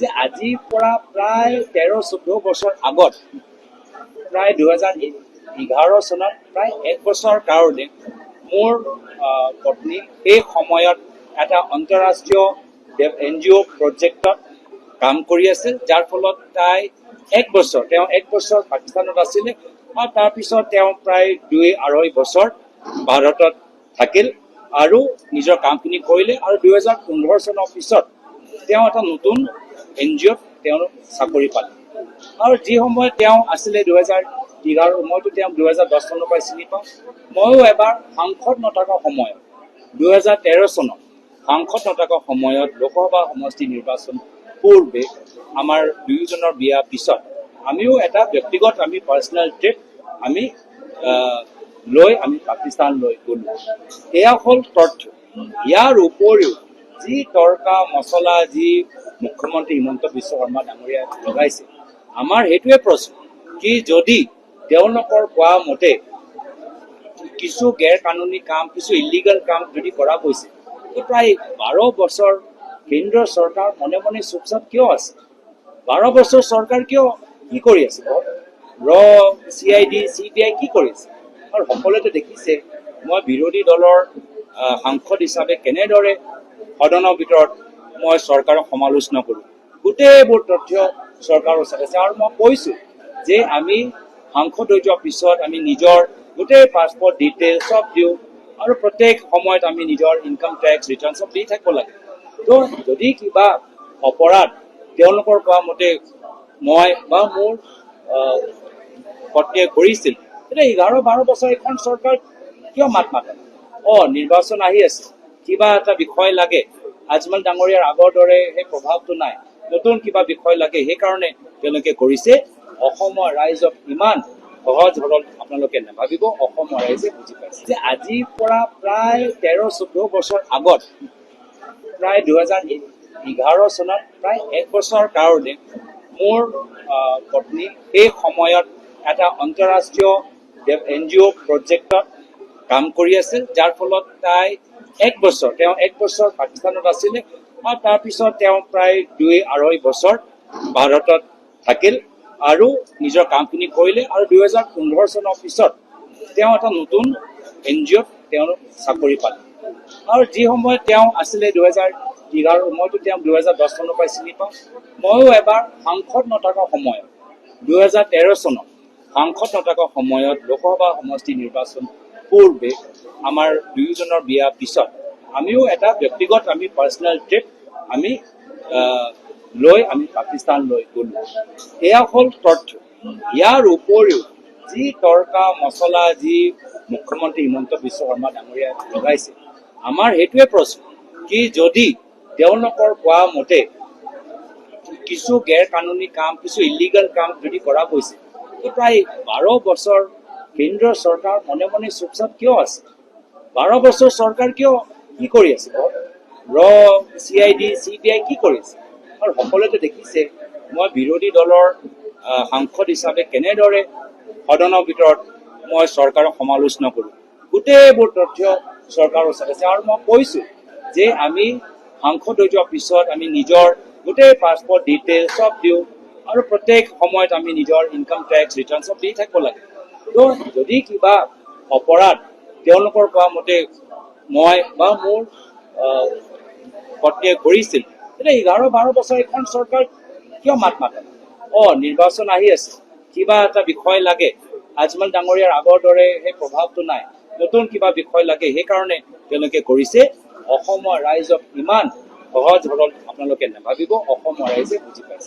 যে আজিৰ পৰা প্ৰায় 13-14 বছৰ আগত প্ৰায় 2011 চনত প্ৰায় 1 বছৰ কাৰণে মোৰ পত্নী এই সময়ত এটা আন্তঃৰাষ্ট্ৰীয় NGO প্ৰজেক্টত কাম কৰি আছিল, যাৰ ফলত তাই 1 বছৰ পাকিস্তানত আছিলে আৰু তাৰপিছত তেওঁ প্ৰায় 2-2.5 বছৰ ভাৰতত থাকিল আৰু নিজৰ কামখিনি কৰিলে আৰু 2015 চনৰ পিছত তেওঁ এটা নতুন NGOত তেওঁ চাকৰি পালে আৰু যি সময়ত তেওঁ আছিলে 2011 মইতো তেওঁ 2010 চনৰ পৰা চিনি পাওঁ। ময়ো এবাৰ সাংসদ নথকা সময়ত 2013 চনত সাংসদ নথকা সময়ত লোকসভা সমষ্টি নিৰ্বাচন পূৰ্বে আমাৰ দুয়োজনৰ বিয়া পিছত আমিও এটা ব্যক্তিগত আমি পাৰ্চনেল ট্ৰিপ আমি লৈ আমি পাকিস্তানলৈ গ'লো। এয়া হ'ল তথ্য। ইয়াৰ উপৰিও যি তৰ্কা মছলা যি মুখ্যমন্ত্ৰী হিমন্ত বিশ্ব শৰ্মা ডাঙৰীয়াই লগাইছে, আমাৰ সেইটোৱে প্ৰশ্ন কি যদি তেওঁলোকৰ কোৱা মতে কিছু গেৰ কানুনী কাম, কিছু ইলিগেল কাম যদি কৰা গৈছে, প্ৰায় 12 বছৰ কেন্দ্ৰ চৰকাৰ মনে মনে চুপচাপ কিয় আছে? 12 বছৰ চৰকাৰ কিয় কি কৰি আছে? CID CBI কি কৰিছে? আৰু সকলোৱে দেখিছে মই বিৰোধী দলৰ সাংসদ হিচাপে কেনেদৰে সদনৰ ভিতৰত মই চৰকাৰক সমালোচনা কৰোঁ। গোটেইবোৰ তথ্য চৰকাৰৰ ওচৰত আছে আৰু মই কৈছোঁ যে আমি সাংসদ হৈ যোৱাৰ পিছত আমি নিজৰ গোটেই পাছপৰ্ট ডিটেইল চব দিওঁ আৰু প্ৰত্যেক সময়ত আমি নিজৰ ইনকাম টেক্স ৰিটাৰ্ণ চব দি থাকিব লাগে। তো যদি কিবা অপৰাধ তেওঁলোকৰ কোৱা মতে মই বা মোৰ পত্নীয়ে কৰিছিল, তেতিয়া 11-12 বছৰ এখন চৰকাৰ কিয় মাত মাতে? নিৰ্বাচন আহি আছে, কিবা এটা বিষয় লাগে, আজমল ডাঙৰীয়াৰ আগৰ দৰে সেই প্ৰভাৱটো নাই, নতুন কিবা বিষয় লাগে, সেইকাৰণে তেওঁলোকে কৰিছে। অসমৰ ৰাইজক ইমান সহজ সৰল আপোনালোকে নাভাবিব, অসমৰ ৰাইজে বুজি পাইছে যে আজিৰ পৰা প্ৰায় 13-14 বছৰ আগত প্ৰায় 2011 চনত প্ৰায় 1 বছৰ কাৰণে মোৰ পত্নী এই সময়ত এটা আন্তঃৰাষ্ট্ৰীয় NGO প্ৰজেক্টত কাম কৰি আছিল, যাৰ ফলত তাই 1 বছৰ পাকিস্তানত আছিলে আৰু তাৰপিছত তেওঁ প্ৰায় 2-2.5 বছৰ ভাৰতত থাকিল আৰু নিজৰ কামখিনি কৰিলে আৰু 2015 চনৰ পিছত তেওঁ এটা নতুন NGOত তেওঁ চাকৰি পালে আৰু যি সময়ত তেওঁ আছিলে 2011 মইতো তেওঁ 2010 চনৰ পৰা চিনি পাওঁ। ময়ো এবাৰ সাংসদ নথকা সময়ত 2013 চনত সাংসদ নথকা সময়ত লোকসভা সমষ্টি নিৰ্বাচন পূৰ্বে আমাৰ দুয়োজনৰ বিয়া পিছত আমিও এটা ব্যক্তিগত আমি পাৰ্চনেল ট্ৰিপ আমি লৈ আমি পাকিস্তানলৈ গ'লো। এয়া হ'ল তথ্য। ইয়াৰ উপৰিও যি তৰ্কা মছলা যি মুখ্যমন্ত্ৰী হিমন্ত বিশ্ব শৰ্মা ডাঙৰীয়াই লগাইছে, আমাৰ সেইটোৱে প্ৰশ্ন কি যদি তেওঁলোকৰ কোৱা মতে কিছু গেৰ কানুনী কাম, কিছু ইলিগেল কাম যদি কৰা গৈছে, প্ৰায় 12 বছৰ কেন্দ্ৰ চৰকাৰ মনে মনে চুপচাপ কিয় আছে? 12 বছৰ চৰকাৰ কিয় কি কৰি আছে? CID CBI কি কৰিছে? আৰু সকলোৱে দেখিছে মই বিৰোধী দলৰ সাংসদ হিচাপে কেনেদৰে সদনৰ ভিতৰত মই চৰকাৰক সমালোচনা কৰোঁ। গোটেইবোৰ তথ্য চৰকাৰৰ ওচৰত আছে আৰু মই কৈছোঁ যে আমি সাংসদ হৈ যোৱাৰ পিছত আমি নিজৰ গোটেই পাছপৰ্ট ডিটেইল চব দিওঁ আৰু প্ৰত্যেক সময়ত আমি নিজৰ ইনকাম টেক্স ৰিটাৰ্ণ চব দি থাকিব লাগে। তো যদি কিবা অপৰাধ তেওঁলোকৰ কোৱা মতে মই বা মোৰ পত্নীয়ে কৰিছিল, তেতিয়া 11-12 বছৰ এখন চৰকাৰ কিয় মাত মাতে? নিৰ্বাচন আহি আছে, কিবা এটা বিষয় লাগে, আজমল ডাঙৰীয়াৰ আগৰ দৰে সেই প্ৰভাৱটো নাই, নতুন কিবা বিষয় লাগে, সেইকাৰণে তেওঁলোকে কৰিছে। অসমৰ ৰাইজক ইমান সহজ সৰল আপোনালোকে নাভাবিব, অসমৰ ৰাইজে বুজি পাইছে।